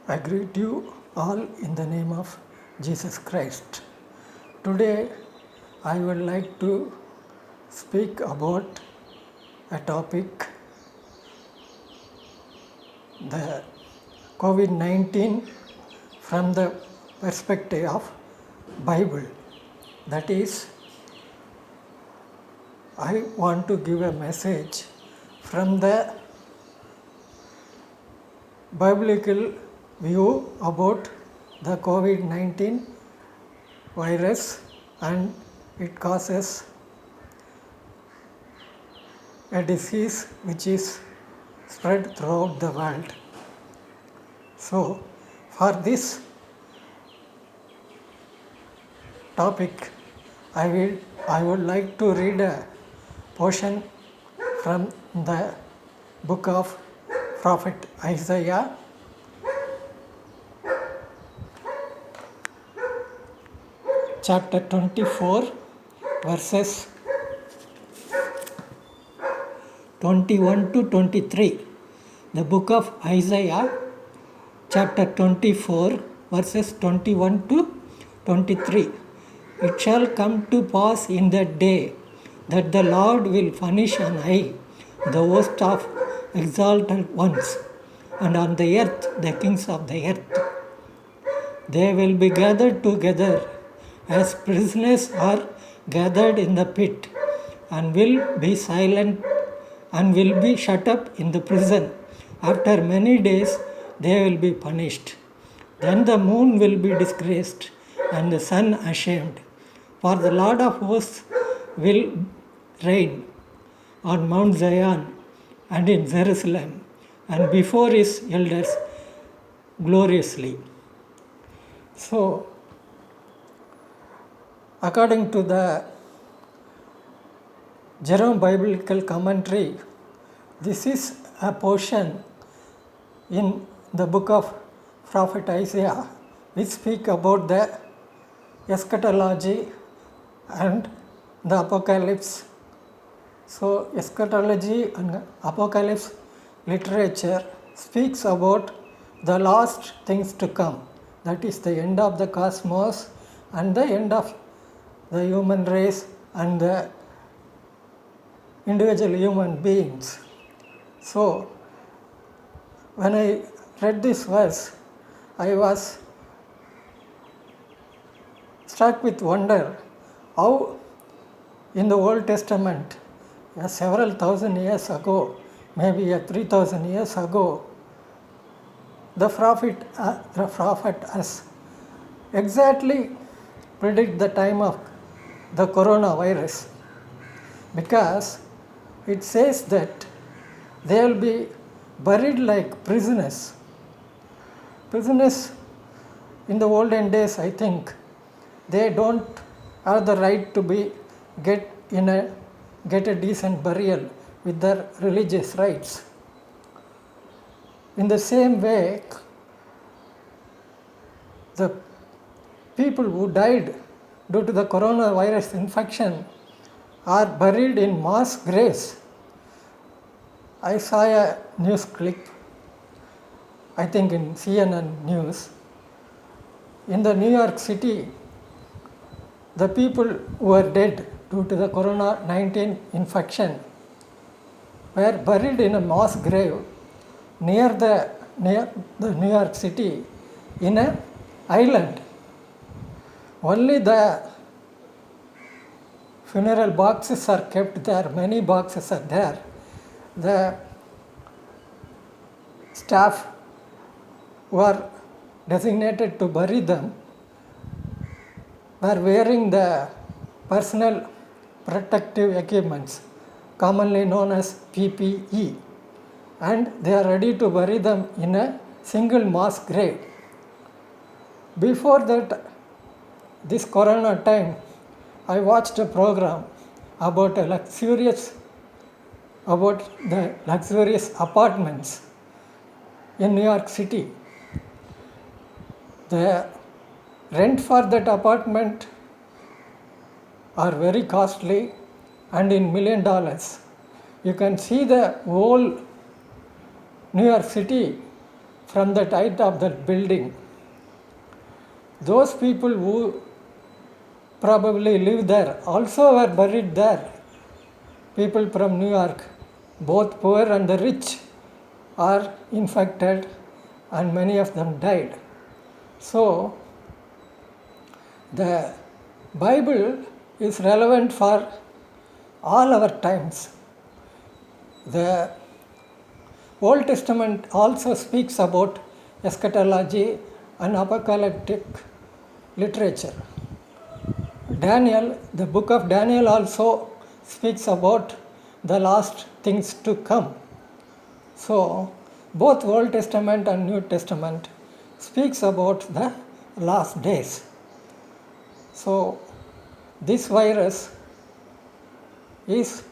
I greet you all in the name of Jesus Christ. Today I would like to speak about a topic, the COVID-19 from the perspective of Bible. That is, I want to give a message from the biblical view about the COVID-19 virus, and it causes a disease which is spread throughout the world. So, for this topic, I would like to read a portion from the book of Prophet Isaiah, chapter 24, verses 21 to 23. The book of Isaiah, chapter 24, verses 21 to 23. It shall come to pass in that day that the Lord will punish on high the host of exalted ones, and on the earth the kings of the earth. They will be gathered together as prisoners are gathered in the pit, and will be silent and will be shut up in the prison. After many days they will be punished. Then the moon will be disgraced and the sun ashamed. For the Lord of hosts will reign on Mount Zion and in Jerusalem, and before his elders gloriously. So, according to the Jerome Biblical Commentary, this is a portion in the book of Prophet Isaiah which speak about the eschatology and the apocalypse. So, eschatology and apocalypse literature speaks about the last things to come, that is the end of the cosmos and the end of the human race and the individual human beings. So, when I read this verse, I was struck with wonder how in the Old Testament, several thousand years ago, maybe 3,000 years ago, the prophet has exactly predict the time of the coronavirus, because it says that they will be buried like prisoners. Prisoners in the olden days, I think, they don't have the right to get a decent burial with their religious rites. In the same way, the people who died due to the coronavirus infection are buried in mass graves. I saw a news clip, I think in CNN news. In the New York City, the people who were dead due to the COVID-19 infection were buried in a mass grave near the New York City in an island. Only the funeral boxes are kept there, many boxes are there. The staff who are designated to bury them were wearing the personal protective equipments, commonly known as PPE, and they are ready to bury them in a single mass grave. Before that, this corona time, I watched a program about the luxurious apartments in New York City. The rent for that apartment are very costly and in $1 million. You can see the whole New York City from the height of that building. Those people who probably live there also were buried there. People from New York, both poor and the rich, are infected and many of them died. So, the Bible is relevant for all our times. The Old Testament also speaks about eschatology and apocalyptic literature. Daniel, the book of Daniel also speaks about the last things to come. So, both Old Testament and New Testament speaks about the last days. So, this virus is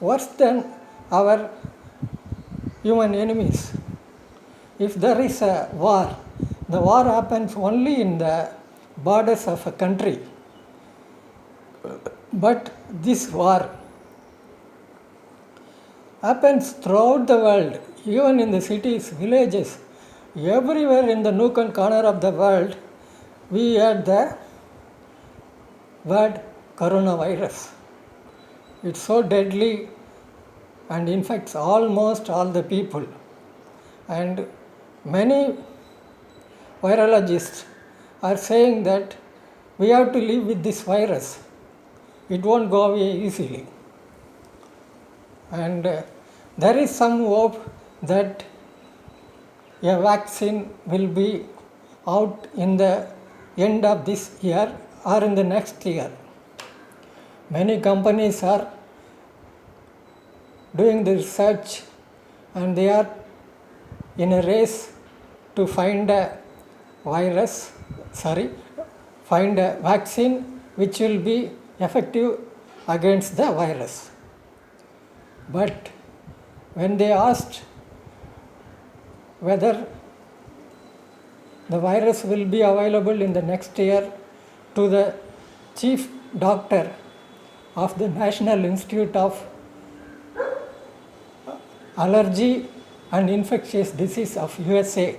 worse than our human enemies. If there is a war, the war happens only in the borders of a country. But this war happens throughout the world, even in the cities, villages, everywhere in the nook and corner of the world, we had the word coronavirus. It's so deadly and infects almost all the people. And many virologists are saying that we have to live with this virus. It won't go away easily. And there is some hope that a vaccine will be out in the end of this year or in the next year. Many companies are doing the research and they are in a race to find a vaccine which will be effective against the virus. But when they asked whether the virus will be available in the next year to the chief doctor of the National Institute of Allergy and Infectious Disease of USA,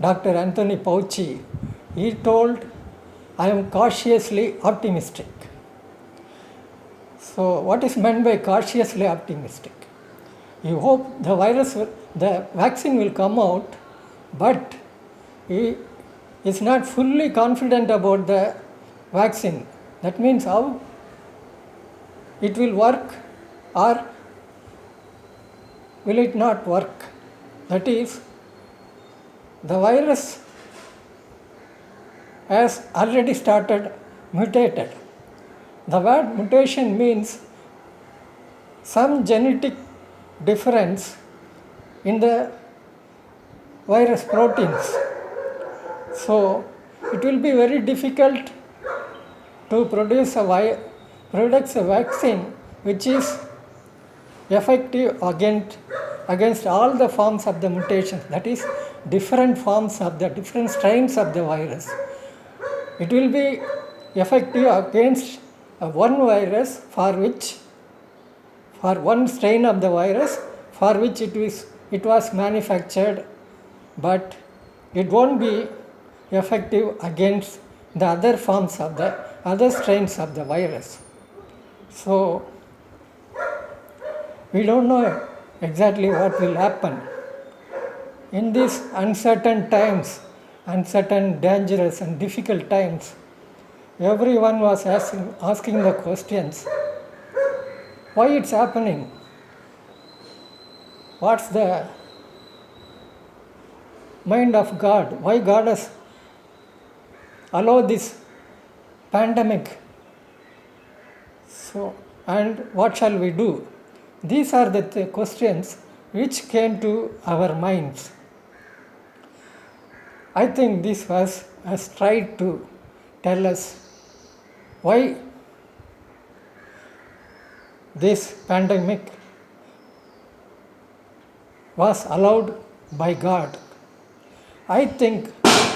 Dr. Anthony Fauci, he told, I am cautiously optimistic. So what is meant by cautiously optimistic? You hope the vaccine will come out, but he is not fully confident about the vaccine. That means how it will work or will it not work? That is, the virus has already started mutated. The word mutation means some genetic difference in the virus proteins. So, it will be very difficult to produce a vaccine which is effective against all the forms of the mutations, that is, different forms of the different strains of the virus. It will be effective against one virus for one strain of the virus for which it was manufactured, but it won't be effective against the other forms of the other strains of the virus. So, we don't know exactly what will happen. In these uncertain times, uncertain, dangerous and difficult times, everyone was asking the questions, why it's happening? What's the mind of God? Why God has allowed this pandemic? So, and what shall we do? These are the questions which came to our minds. I think this has tried to tell us why this pandemic was allowed by God. I think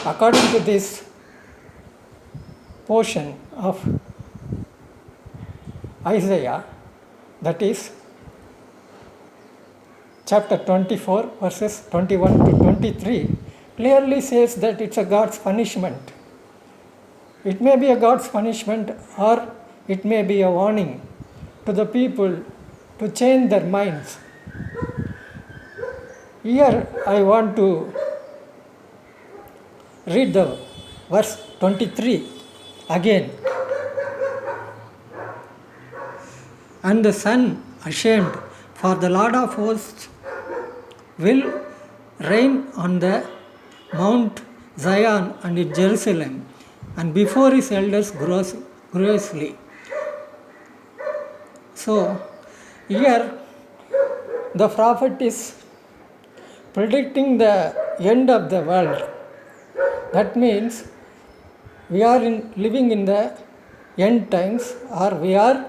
according to this portion of Isaiah, that is chapter 24, verses 21 to 23, clearly says that it's a God's punishment. It may be a God's punishment, or it may be a warning to the people to change their minds. Here I want to read the verse 23 again. And the sun ashamed, for the Lord of hosts will reign on the Mount Zion and in Jerusalem, and before his elders gloriously. So, here the prophet is predicting the end of the world. That means we are living in the end times, or we are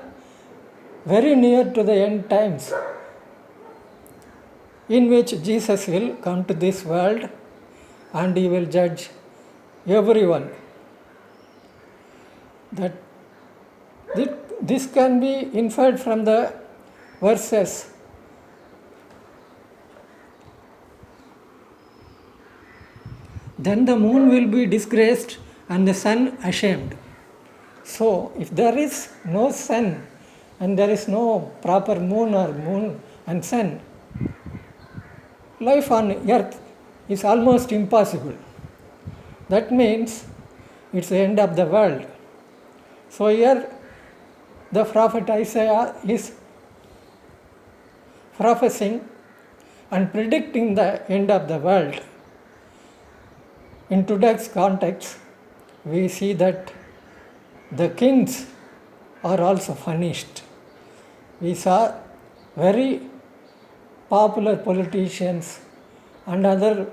very near to the end times, in which Jesus will come to this world and he will judge everyone. That this can be inferred from the verses. Then the moon will be disgraced and the sun ashamed. So, if there is no sun and there is no proper moon or moon and sun, life on earth is almost impossible. That means it's the end of the world. So here the prophet Isaiah is prophesying and predicting the end of the world. In today's context, we see that the kings are also punished. We saw very popular politicians and other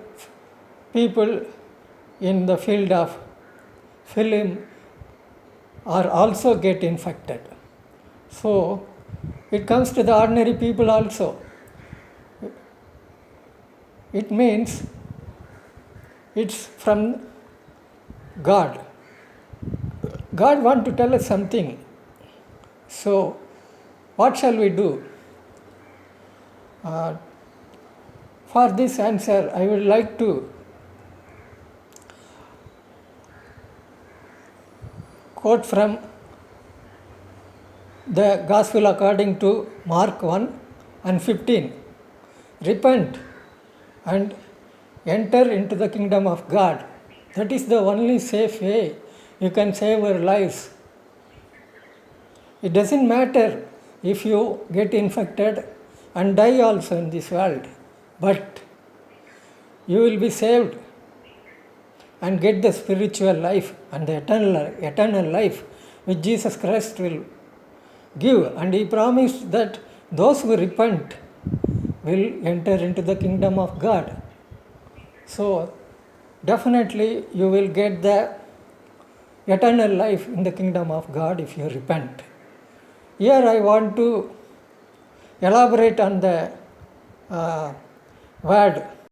people in the field of film are also get infected. So it comes to the ordinary people also. It means it's from God. God wants to tell us something. So what shall we do? For this answer, I would like to quote from the Gospel according to Mark 1 and 15. Repent and enter into the kingdom of God. That is the only safe way you can save your lives. It doesn't matter if you get infected and die also in this world, but you will be saved and get the spiritual life and the eternal life which Jesus Christ will give. And he promised that those who repent will enter into the kingdom of God. So definitely you will get the eternal life in the kingdom of God if you repent. Here I want to elaborate on the word